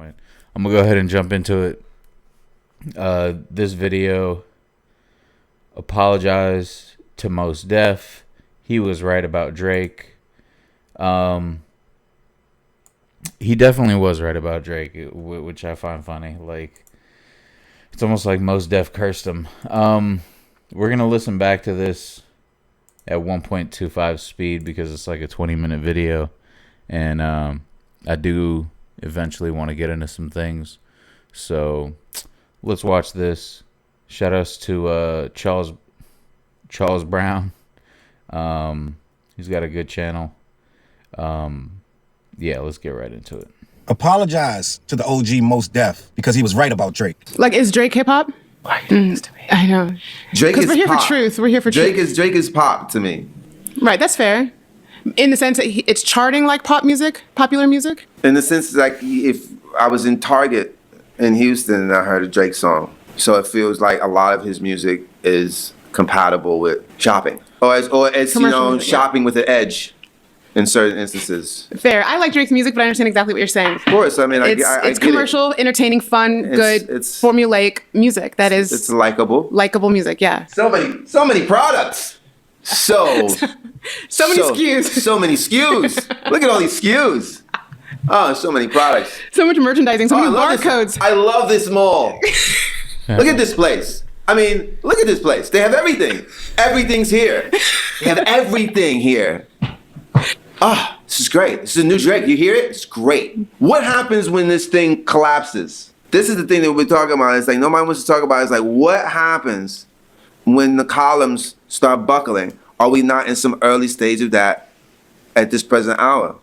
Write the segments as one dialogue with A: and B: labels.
A: point. I'm gonna go ahead and jump into it. This video, apologize to Mos Def. He was right about Drake. He definitely was right about Drake, which I find funny. Like, it's almost like Mos Def cursed him. We're gonna listen back to this at 1.25 speed because it's like a 20-minute video, and I do eventually want to get into some things. So let's watch this. Shout outs to Charles Brown. He's got a good channel. Yeah, let's get right into it.
B: Apologize to the OG Mos Def because he was right about Drake.
C: Like, is Drake hip hop?
D: Why are you doing this to me?
C: I know.
D: Drake is
C: we're here
D: pop.
C: for truth. We're here for
D: Drake
C: truth.
D: Drake is pop to me.
C: Right, that's fair. In the sense that it's charting like pop music, popular music.
D: In the sense, like, if I was in Target in Houston and I heard a Drake song, so it feels like a lot of his music is compatible with shopping, or as
C: Commercial music,
D: shopping with an edge in certain instances.
C: Fair. I like Drake's music, but I understand exactly what you're saying.
D: Of course, I mean, I
C: It's
D: get
C: commercial, entertaining, fun, good,
D: it's
C: formulaic music. That is,
D: it's likable.
C: likable music. Yeah.
D: So many products. So
C: many SKUs.
D: So many SKUs. Look at all these SKUs. Oh, so many products.
C: So much merchandising. So many barcodes.
D: I love this mall. Look at this place. I mean, look at this place. They have everything. Everything's here. They have everything here. Ah, this is great. This is a new Drake. You hear it? It's great. What happens when this thing collapses? This is the thing that we're talking about. It's like nobody wants to talk about. It's like, what happens when the columns start buckling? Are we not in some early stage of that at this present hour?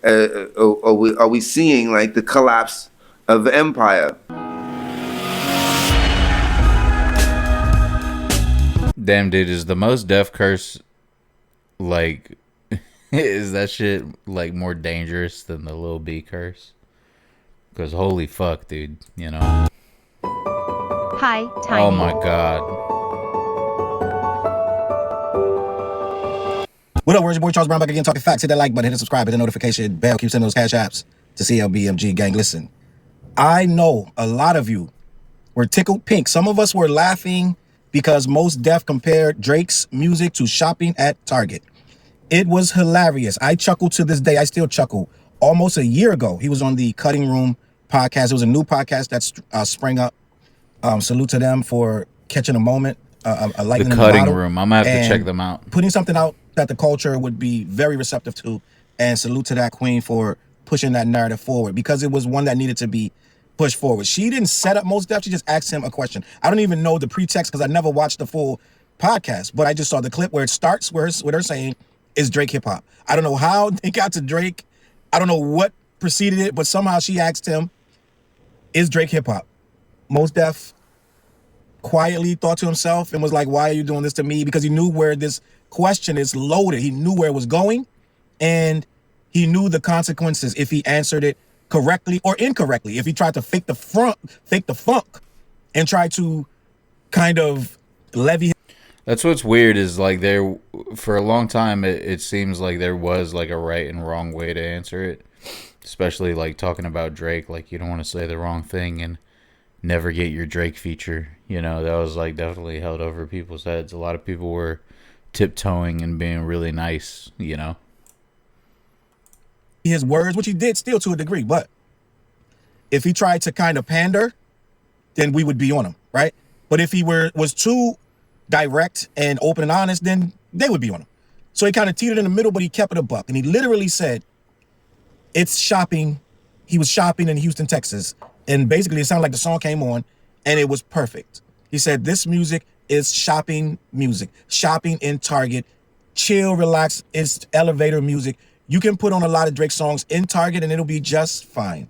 D: Are we seeing like the collapse of the empire?
A: Damn, dude, is the Mos Def curse, like, is that shit like more dangerous than the Lil B curse? Because holy fuck, dude, you know.
E: Hi, Tiny.
A: Oh my god.
B: What up, where's your boy Charles Brown back again talking facts? Hit that like button, hit the subscribe, hit the notification bell, keep sending those cash apps to CLBMG gang. Listen, I know a lot of you were tickled pink. Some of us were laughing because Mos Def compared Drake's music to shopping at Target. It was hilarious. I chuckle to this day. I still chuckle. Almost a year ago, he was on the Cutting Room podcast. It was a new podcast that sprang up. Salute to them for catching a moment. A lightning
A: The
B: in the
A: Cutting
B: bottle,
A: Room. I'm going to have to
B: and
A: check them out.
B: putting something out that the culture would be very receptive to. And salute to that queen for pushing that narrative forward because it was one that needed to be pushed forward. She didn't set up Mos Def. She just asked him a question. I don't even know the pretext because I never watched the full podcast, but I just saw the clip where it starts with her saying, is Drake hip hop? I don't know how they got to Drake. I don't know what preceded it, but somehow she asked him, is Drake hip hop? Mos Def quietly thought to himself and was like, why are you doing this to me? Because he knew where this question is loaded. He knew where it was going, and he knew the consequences if he answered it correctly or incorrectly. If he tried to fake the funk, and try to kind of levy.
A: That's what's weird is like there for a long time it seems like there was like a right and wrong way to answer it, especially like talking about Drake. Like you don't want to say the wrong thing and never get your Drake feature. You know, that was like definitely held over people's heads. A lot of people were tiptoeing and being really nice, you know.
B: His words, which he did still to a degree, but if he tried to kind of pander, then we would be on him, right? But if he was too direct and open and honest, then they would be on him. So he kind of teetered in the middle, but he kept it a buck. And he literally said, it's shopping. He was shopping in Houston, Texas. And basically it sounded like the song came on and it was perfect. He said, this music is shopping music, shopping in Target, chill, relax. It's elevator music. You can put on a lot of Drake songs in Target and it'll be just fine.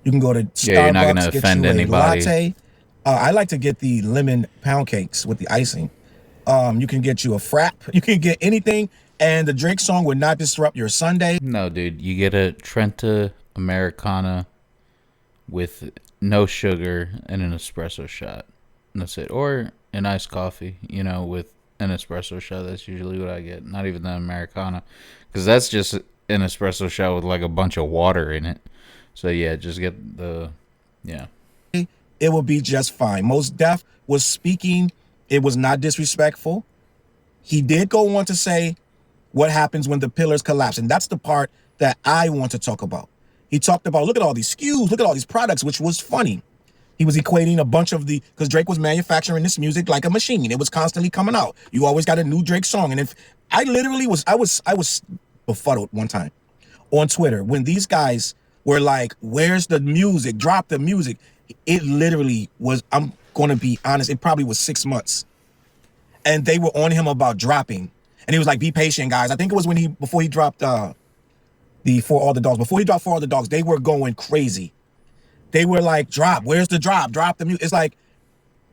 B: You can go to Starbucks,
A: you're not gonna
B: get
A: offend
B: you a
A: anybody.
B: latte. I like to get the lemon pound cakes with the icing. You can get you a frap. You can get anything, and the Drake song would not disrupt your Sunday.
A: No, dude, you get a Trenta Americana with no sugar and an espresso shot. And that's it. Or an iced coffee, you know, with an espresso shot. That's usually what I get. Not even the Americana. Because that's just an espresso shot with like a bunch of water in it. So yeah, just get the yeah.
B: it would be just fine. Mos Def was speaking. It was not disrespectful. He did go on to say what happens when the pillars collapse. And that's the part that I want to talk about. He talked about, look at all these SKUs, look at all these products, which was funny. He was equating a bunch of because Drake was manufacturing this music like a machine. It was constantly coming out. You always got a new Drake song. And if I literally I was befuddled one time on Twitter when these guys were like, where's the music? Drop the music. It literally was, I'm going to be honest, it probably was 6 months. And they were on him about dropping. And he was like, be patient, guys. I think it was before he dropped the For All the Dogs. Before he dropped For All the Dogs, they were going crazy. They were like, drop, where's the drop? Drop the music. It's like,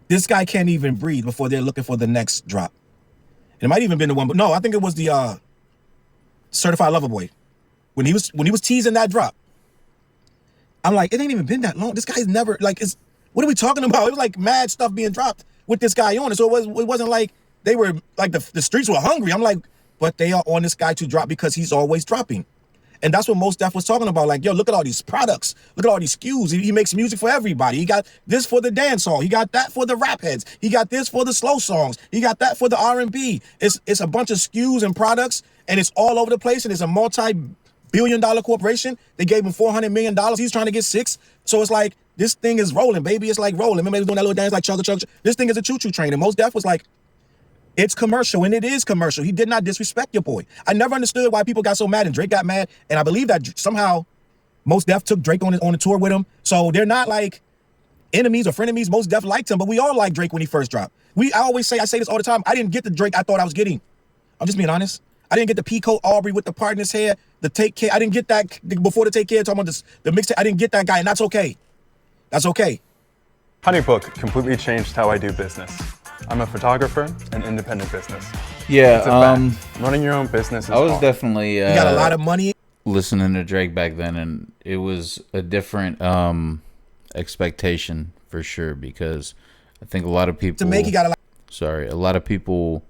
B: this guy can't even breathe before they're looking for the next drop. And it might even been the one, but no, I think it was the Certified Lover Boy. When he was teasing that drop. I'm like, it ain't even been that long. This guy's never, like, what are we talking about? It was like mad stuff being dropped with this guy on it. So it wasn't like they were, like the streets were hungry. I'm like, but they are on this guy to drop because he's always dropping. And that's what Mos Def was talking about. Like, yo, look at all these products. Look at all these SKUs. He makes music for everybody. He got this for the dance hall. He got that for the rap heads. He got this for the slow songs. He got that for the R&B. It's a bunch of SKUs and products, and it's all over the place, and it's a multi-billion-dollar corporation. They gave him $400 million. He's trying to get 6. So it's like, this thing is rolling, baby. It's like rolling. Remember they was doing that little dance like chugga chugga. This thing is a choo-choo train. And Mos Def was like, it's commercial, and it is commercial. He did not disrespect your boy. I never understood why people got so mad, and Drake got mad. And I believe that somehow Mos Def took Drake on the tour with him. So they're not like enemies or frenemies. Mos Def liked him, but we all liked Drake when he first dropped. I say this all the time. I didn't get the Drake I thought I was getting. I'm just being honest. I didn't get the Peacoat Aubrey with the part in his hair, the Take Care. I didn't get that before the Take Care, talking about the mixtape. I didn't get that guy, and that's okay. That's okay.
F: HoneyBook completely changed how I do business. I'm a photographer and independent business.
A: Yeah,
F: running your own business is
A: I was
F: hard.
A: definitely
B: You got a lot of money.
A: listening to Drake back then, and it was a different expectation for sure, because I think a lot of people
B: To make, he got a lot.
A: a lot of people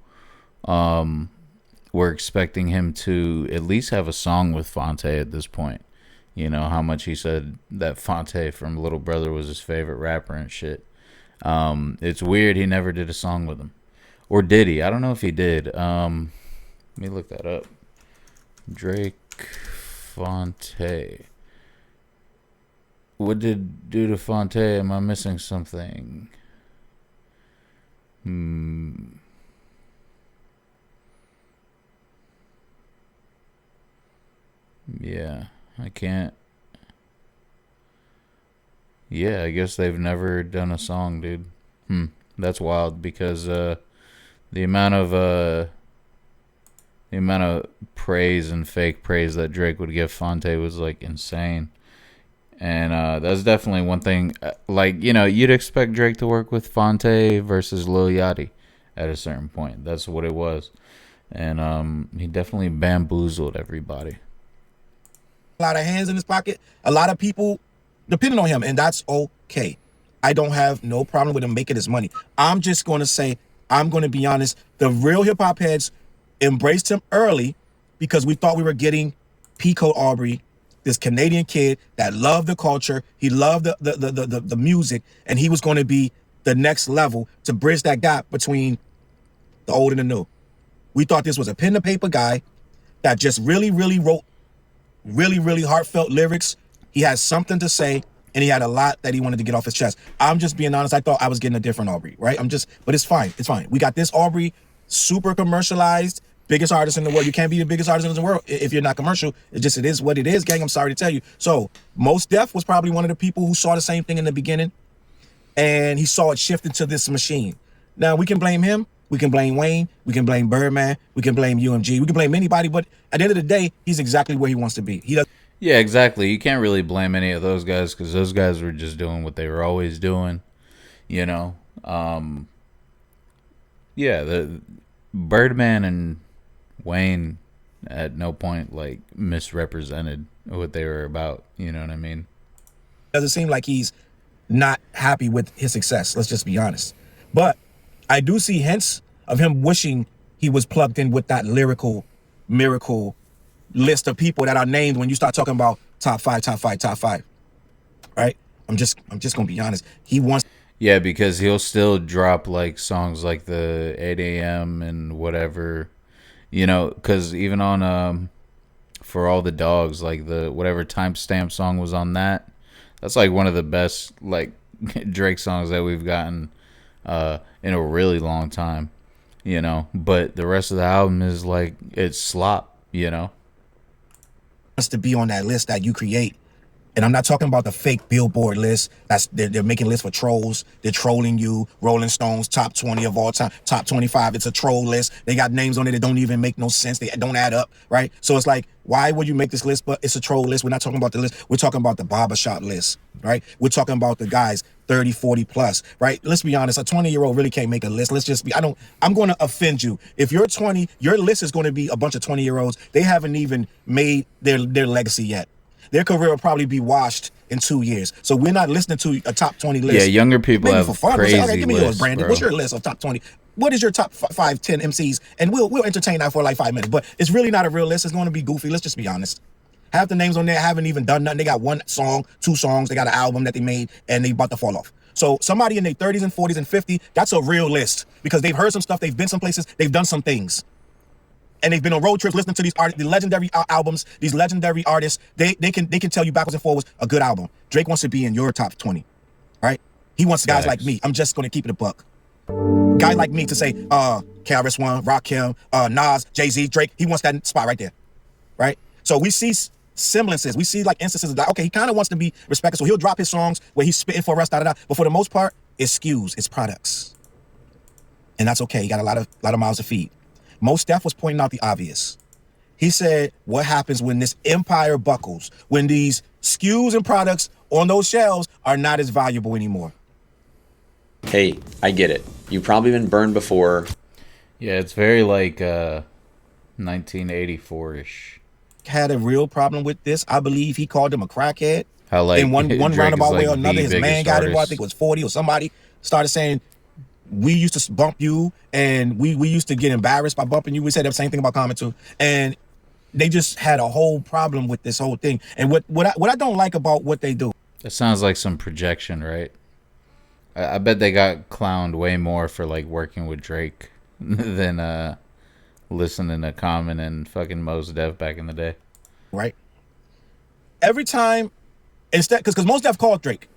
A: were expecting him to at least have a song with Fonte at this point. You know how much he said that Fonte from Little Brother was his favorite rapper and shit. It's weird he never did a song with him. Or did he? I don't know if he did. Let me look that up. Drake Fonte. What did do to Fonte? Am I missing something? Yeah, I can't. Yeah, I guess they've never done a song, dude. That's wild, because the amount of praise and fake praise that Drake would give Fonte was like insane. And that's definitely one thing. Like, you know, you'd expect Drake to work with Fonte versus Lil Yachty at a certain point. That's what it was. And he definitely bamboozled everybody.
B: A lot of hands in his pocket. A lot of people depending on him, and that's okay. I don't have no problem with him making his money. I'm just going to say, I'm going to be honest, the real hip-hop heads embraced him early because we thought we were getting Peacoat Aubrey, this Canadian kid that loved the culture, he loved the music, and he was going to be the next level to bridge that gap between the old and the new. We thought this was a pen to paper guy that just really wrote really heartfelt lyrics. He has something to say, and he had a lot that he wanted to get off his chest. I'm just being honest. I thought I was getting a different Aubrey, right? But it's fine. It's fine. We got this Aubrey, super commercialized, biggest artist in the world. You can't be the biggest artist in the world if you're not commercial. It is what it is, gang. I'm sorry to tell you. So Mos Def was probably one of the people who saw the same thing in the beginning, and he saw it shift into this machine. Now, we can blame him. We can blame Wayne. We can blame Birdman. We can blame UMG. We can blame anybody, but at the end of the day, he's exactly where he wants to be. He does.
A: Yeah, exactly. You can't really blame any of those guys, because those guys were just doing what they were always doing, you know. Yeah, the Birdman and Wayne at no point like misrepresented what they were about. You know what I mean?
B: Doesn't seem like he's not happy with his success. Let's just be honest. But I do see hints of him wishing he was plugged in with that lyrical miracle list of people that are named when you start talking about top five. right? I'm just gonna be honest. He wants
A: Yeah, because he'll still drop like songs like the 8 a.m. and whatever, because even on For All the Dogs, like the whatever timestamp song was on that, that's like one of the best like Drake songs that we've gotten in a really long time, But the rest of the album is like it's slop.
B: to be on that list that you create. And I'm not talking about the fake Billboard list. They're making lists for trolls. They're trolling you. Rolling Stones top 20 of all time, top 25. It's a troll list. They got names on it that don't even make no sense. They don't add up, right? So it's like, why would you make this list? But it's a troll list. We're not talking about the list. We're talking about the barbershop list, right? We're talking about the guys 30, 40 plus, right? Let's be honest. A 20-year-old really can't make a list. I'm going to offend you. If you're 20, your list is going to be a bunch of 20-year-olds. They haven't even made their legacy yet. Their career will probably be washed in 2 years. So we're not listening to a top 20 list.
A: Yeah, younger people
B: Maybe
A: have
B: for fun.
A: crazy
B: Say, okay, give me yours,
A: lists,
B: Brandon.
A: bro.
B: What's your list of top 20? What is your top 5, 10 MCs? And we'll entertain that for like 5 minutes. But it's really not a real list. It's going to be goofy. Let's just be honest. Half the names on there haven't even done nothing. They got 1 song, 2 songs. They got an album that they made, and they about to fall off. So somebody in their 30s and 40s and 50, that's a real list because they've heard some stuff. They've been some places. They've done some things. And they've been on road trips listening to these the legendary albums, these legendary artists. They can tell you backwards and forwards a good album. Drake wants to be in your top 20, right? He wants guys like me. I'm just going to keep it a buck. Guy like me to say, KRS-One, Rakim, Nas, Jay-Z, Drake. He wants that spot right there, right? So we see semblances. We see like instances of like, okay, he kind of wants to be respected. So he'll drop his songs where he's spitting for us, da-da-da. But for the most part, it's SKUs, it's products. And that's okay. He got a lot of mouths to feed. Mos Def was pointing out the obvious. He said, what happens when this empire buckles, when these SKUs and products on those shelves are not as valuable anymore?
G: Hey, I get it. You've probably been burned before.
A: Yeah, it's very like 1984-ish.
B: Had a real problem with this. I believe he called him a crackhead.
A: How like
B: in one
A: Drake
B: roundabout
A: is,
B: way
A: like,
B: or another,
A: the
B: his man
A: biggest
B: got involved. I
A: artist.
B: think it was 40 or somebody started saying, we used to bump you, and we used to get embarrassed by bumping you. We said the same thing about Common too, and they just had a whole problem with this whole thing. And what I don't like about what they do.
A: That sounds like some projection, right? I bet they got clowned way more for like working with Drake than listening to Common and fucking Mos Def back in the day.
B: Right. Every time, instead, because Mos Def called Drake,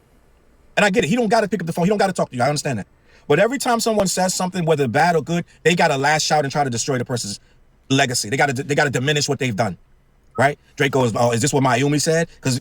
B: and I get it. He don't got to pick up the phone. He don't got to talk to you. I understand that. But every time someone says something, whether bad or good, they got to lash out and try to destroy the person's legacy. They got to diminish what they've done, right? Drake goes, "Oh, is this what Mayumi said?" Because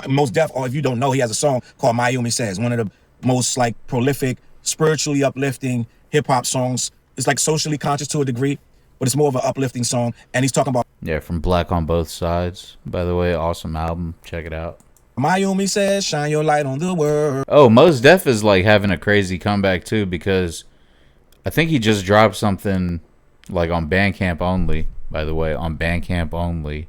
B: Mos Def, or if you don't know, he has a song called "Mayumi Says," one of the most like prolific, spiritually uplifting hip hop songs. It's like socially conscious to a degree, but it's more of an uplifting song. And he's talking about
A: from Black on Both Sides. By the way, awesome album. Check it out.
B: Mayumi says, "Shine your light on the world."
A: Oh, Mos Def is like having a crazy comeback too, because I think he just dropped something like on Bandcamp only, by the way, on Bandcamp only.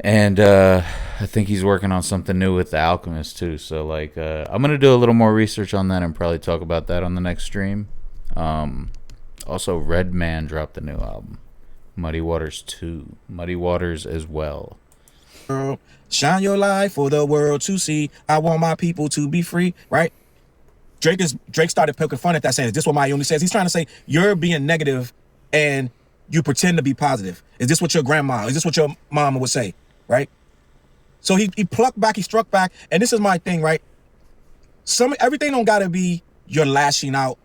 A: And I think he's working on something new with The Alchemist too. So like I'm going to do a little more research on that and probably talk about that on the next stream. Also, Redman dropped a new album, Muddy Waters 2. Muddy Waters as well.
B: Shine your light for the world to see. I want my people to be free, right? Drake started poking fun at that, saying, "Is this what Mayumi says?" He's trying to say you're being negative and you pretend to be positive. Is this what your grandma, is this what your mama would say, right? So he plucked back, he struck back, and this is my thing, right? Everything don't gotta be you're lashing out,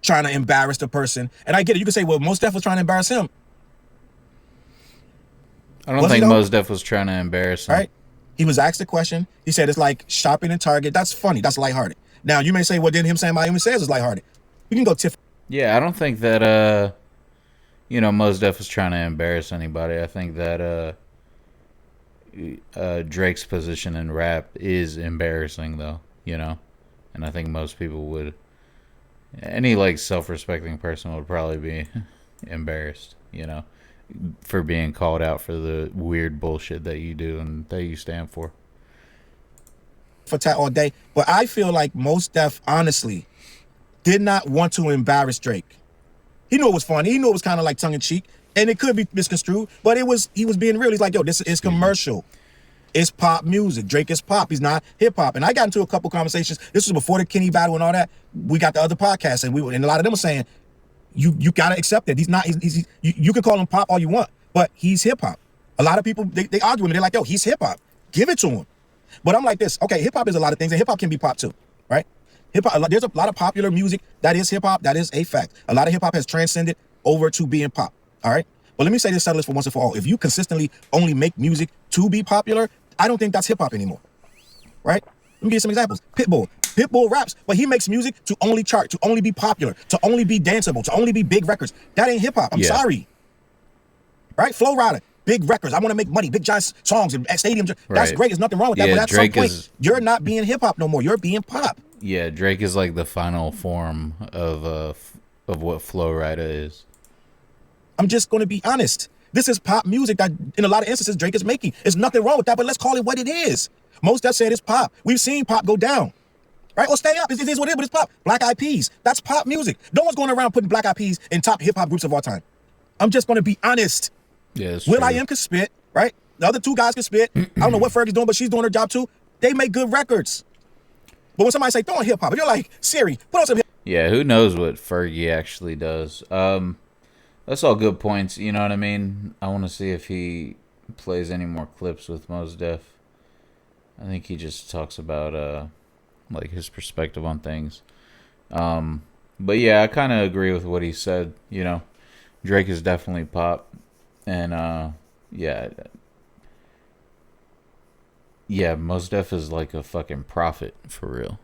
B: trying to embarrass the person. And I get it. You can say, well, Mos Def was trying to embarrass him.
A: I don't think Mos Def was trying to embarrass him.
B: Right? He was asked a question. He said it's like shopping in Target. That's funny. That's lighthearted. Now, you may say, well, then him saying Mayumi Says is lighthearted. We can go tiff.
A: Yeah, I don't think that, Mos Def was trying to embarrass anybody. I think that Drake's position in rap is embarrassing, though, And I think most people would, any, like, self-respecting person would probably be embarrassed, for being called out for the weird bullshit that you do and that you stand for.
B: For tat all day. But I feel like Mos Def, honestly, did not want to embarrass Drake. He knew it was funny. He knew it was kind of like tongue-in-cheek. And it could be misconstrued, but he was being real. He's like, yo, this is commercial. It's pop music. Drake is pop. He's not hip hop. And I got into a couple conversations. This was before the Kenny battle and all that. We got the other podcasts, and a lot of them were saying, you gotta accept it. He's not. You can call him pop all you want, but he's hip hop. A lot of people they argue with me. They're like, yo, he's hip hop. Give it to him. But I'm like this. Okay, hip hop is a lot of things, and hip hop can be pop too, right? Hip hop. There's a lot of popular music that is hip hop. That is a fact. A lot of hip hop has transcended over to being pop. All right. But let me say this, settle this for once and for all. If you consistently only make music to be popular, I don't think that's hip hop anymore. Right? Let me give you some examples. Pitbull raps, but he makes music to only chart, to only be popular, to only be danceable, to only be big records. That ain't hip hop. I'm sorry. Right? Flow Rider, big records. I want to make money, big giant songs and stadiums. That's
A: Right.
B: great. There's nothing wrong with that.
A: Yeah,
B: But at
A: Drake
B: some point,
A: is-
B: you're not being hip hop no more. You're being pop.
A: Yeah, Drake is like the final form of what Flow Rida is.
B: I'm just going to be honest. This is pop music that, in a lot of instances, Drake is making. There's nothing wrong with that, but let's call it what it is. Mos Def said it's pop. We've seen pop go down. Right? Or stay up. It is what it is, but it's pop. Black Eyed Peas. That's pop music. No one's going around putting Black Eyed Peas in top hip-hop groups of all time. I'm just going to be honest.
A: Yeah, it's
B: Will
A: true.
B: I Am can spit, right? The other two guys can spit. I don't know what Fergie's doing, but she's doing her job too. They make good records. But when somebody say, throw on hip-hop, you're like, Siri, put on some hip-hop.
A: Yeah, who knows what Fergie actually does. That's all good points, you know what I mean? I want to see if he plays any more clips with Mos Def. I think he just talks about like his perspective on things. But yeah, I kind of agree with what he said, you know. Drake is definitely pop, and yeah, Mos Def is like a fucking prophet for real.